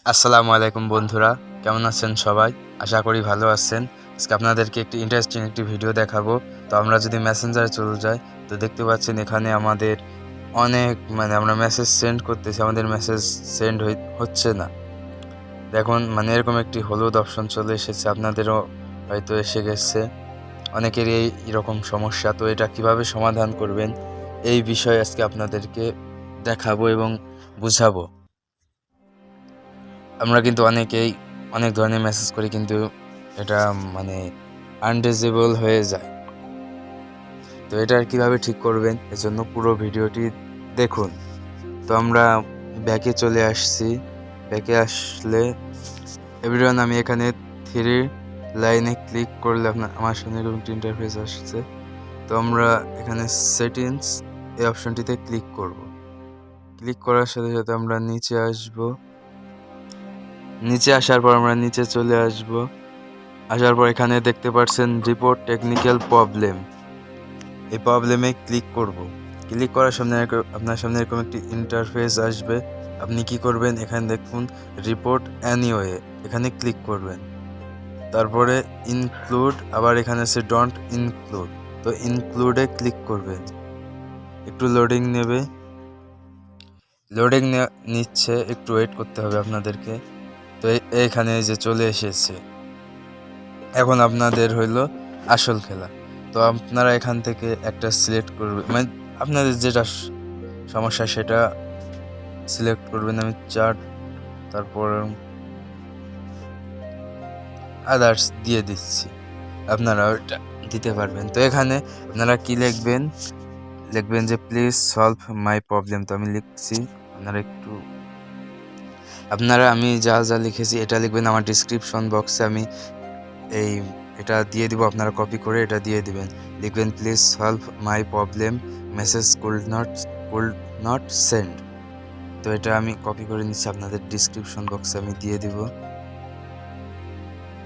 আসসালামু আলাইকুম বন্ধুরা, কেমন আছেন সবাই? আশা করি ভালো আছেন। আজকে আপনাদেরকে একটি ইন্টারেস্টিং একটি ভিডিও দেখাবো। তো আমরা যদি মেসেঞ্জারে চলে যাই, তো দেখতে পাচ্ছেন এখানে আমাদের অনেক আমরা মেসেজ সেন্ড করতেছি, আমাদের মেসেজ সেন্ড হচ্ছে না। দেখুন এরকম একটি হলুদ অপশন চলে এসেছে, আপনাদেরও হয়তো এসে গেছে। অনেকেরই এরকম সমস্যা। তো এটা কিভাবে সমাধান করবেন এই বিষয়ে আজকে আপনাদেরকে দেখাবো এবং বুঝাবো। আমরা কিন্তু অনেকেই অনেক ধরনের মেসেজ করি, কিন্তু এটা আনডিজেবল হয়ে যায়। তো এটা কিভাবে ঠিক করবেন এজন্য পুরো ভিডিওটি দেখুন। তো আমরা ব্যাকে চলে আসছি। ব্যাকে আসলে এভরিওয়ান আমি এখানে 3 লাইনে ক্লিক করলে আমার সামনে এরকম একটি ইন্টারফেস আসছে। তো আমরা এখানে সেটিংস এই অপশনটিতে ক্লিক করব। ক্লিক করার সাথে সাথে আমরা নিচে আসব। নিচে আসার পর আমরা নিচে চলে আসব। আসার পর এখানে দেখতে পাচ্ছেন রিপোর্ট টেকনিক্যাল প্রবলেম, এই প্রবলেমে ক্লিক করব। ক্লিক করার সামনে আপনার সামনে এরকম একটি ইন্টারফেস আসবে। আপনি কি করবেন, এখানে দেখুন রিপোর্ট এনিওয়ে, এখানে ক্লিক করবেন। তারপরে ইনক্লুড, আবার এখানে আছে ডোন্ট ইনক্লুড, তো ইনক্লুডে ক্লিক করবেন। একটু লোডিং নেবে, লোডিং নিচ্ছে, একটু ওয়েট করতে হবে আপনাদেরকে। তো এখানে যে চলে এসেছে, এখন আপনাদের হইলো আসল খেলা। তো আপনারা এখান থেকে একটা সিলেক্ট করবেন, আপনাদের যেটা সমস্যা সেটা সিলেক্ট করবেন। আমি চার্ট, তারপর আদার্স দিয়ে দিচ্ছি, আপনারা ওটা দিতে পারবেন। তো এখানে আপনারা কি লিখবেন, লিখবেন যে প্লিজ সলভ মাই প্রবলেম। তো আমি লিখছি, আমি যা যা লিখেছি এটা লিখবেন। আমার ডিসক্রিপশন বক্সে আমি এটা দিয়ে দিব, আপনারা কপি করে এটা দিয়ে দিবেন। লিখবেন please solve my problem, message could not send. তো এটা আমি কপি করে নিচ্ছি, আপনাদের ডিসক্রিপশন বক্সে আমি দিয়ে দিব।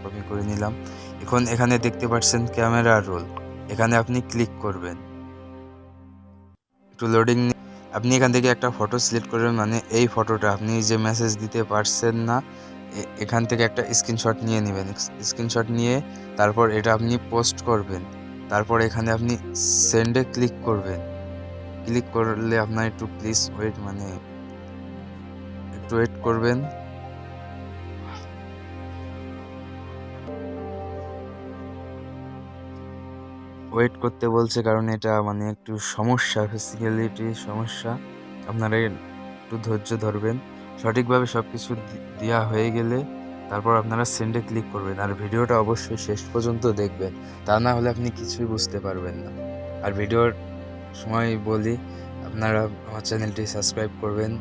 কপি করে নিলাম। এখন এখানে দেখতে পাচ্ছেন ক্যামেরা রোল, এখানে আপনি ক্লিক করবেন। একটু লোডিং, আপনি এখান থেকে একটা ফটো সিলেক্ট করবেন, এই ফটোটা আপনি যে মেসেজ দিতে পারছেন না, এখান থেকে একটা স্ক্রিনশট নিয়ে নেবেন। স্ক্রিনশট নিয়ে তারপর এটা আপনি পোস্ট করবেন। তারপর এখানে আপনি সেন্ডে ক্লিক করবেন। ক্লিক করলে আপনার একটু প্লিজ ওয়েট, একটু ওয়েট করবেন। ওয়েট করতে বলছে কারণ এটা একটু সমস্যা, ফিজিক্যালিটি সমস্যা। আপনারা একটু ধৈর্য ধরবেন। সঠিকভাবে সব কিছু দেওয়া হয়ে গেলে তারপর আপনারা সেন্ডে ক্লিক করবেন। আর ভিডিওটা অবশ্যই শেষ পর্যন্ত দেখবেন, তা না হলে আপনি কিছুই বুঝতে পারবেন না। আর ভিডিওর সময় বলি, আপনারা আমার চ্যানেলটি সাবস্ক্রাইব করবেন।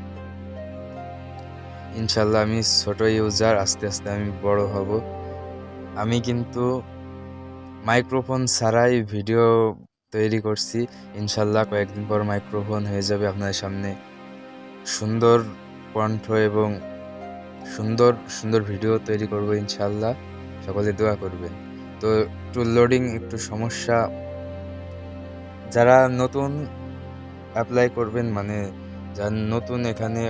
ইনশাল্লাহ আমি ছোট ইউজার, আস্তে আস্তে আমি বড় হব। আমি কিন্তু মাইক্রোফোন ছাড়াই ভিডিও তৈরি করছি। ইনশাল্লাহ কয়েকদিন পর মাইক্রোফোন হয়ে যাবে আপনাদের সামনে। সুন্দর কণ্ঠ এবং সুন্দর সুন্দর ভিডিও তৈরি করব ইনশাল্লাহ। সকলে দোয়া করবেন। তো একটু লোডিং, একটু সমস্যা। যারা নতুন অ্যাপ্লাই করবেন, যারা নতুন এখানে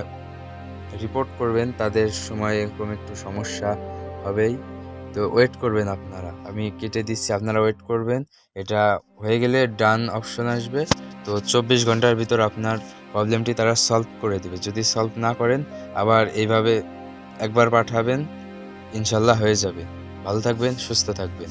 রিপোর্ট করবেন, তাদের সময় এরকম একটু সমস্যা হবেই। তো ওয়েট করবেন আপনারা, আমি কেটে দিচ্ছি, আপনারা ওয়েট করবেন। এটা হয়ে গেলে ডান অপশন আসবে। তো 24 ঘন্টার ভিতর আপনার প্রবলেমটি তারা সলভ করে দেবে। যদি সলভ না করেন, আবার এইভাবে একবার পাঠাবেন, ইনশাল্লাহ হয়ে যাবে। ভালো থাকবেন, সুস্থ থাকবেন।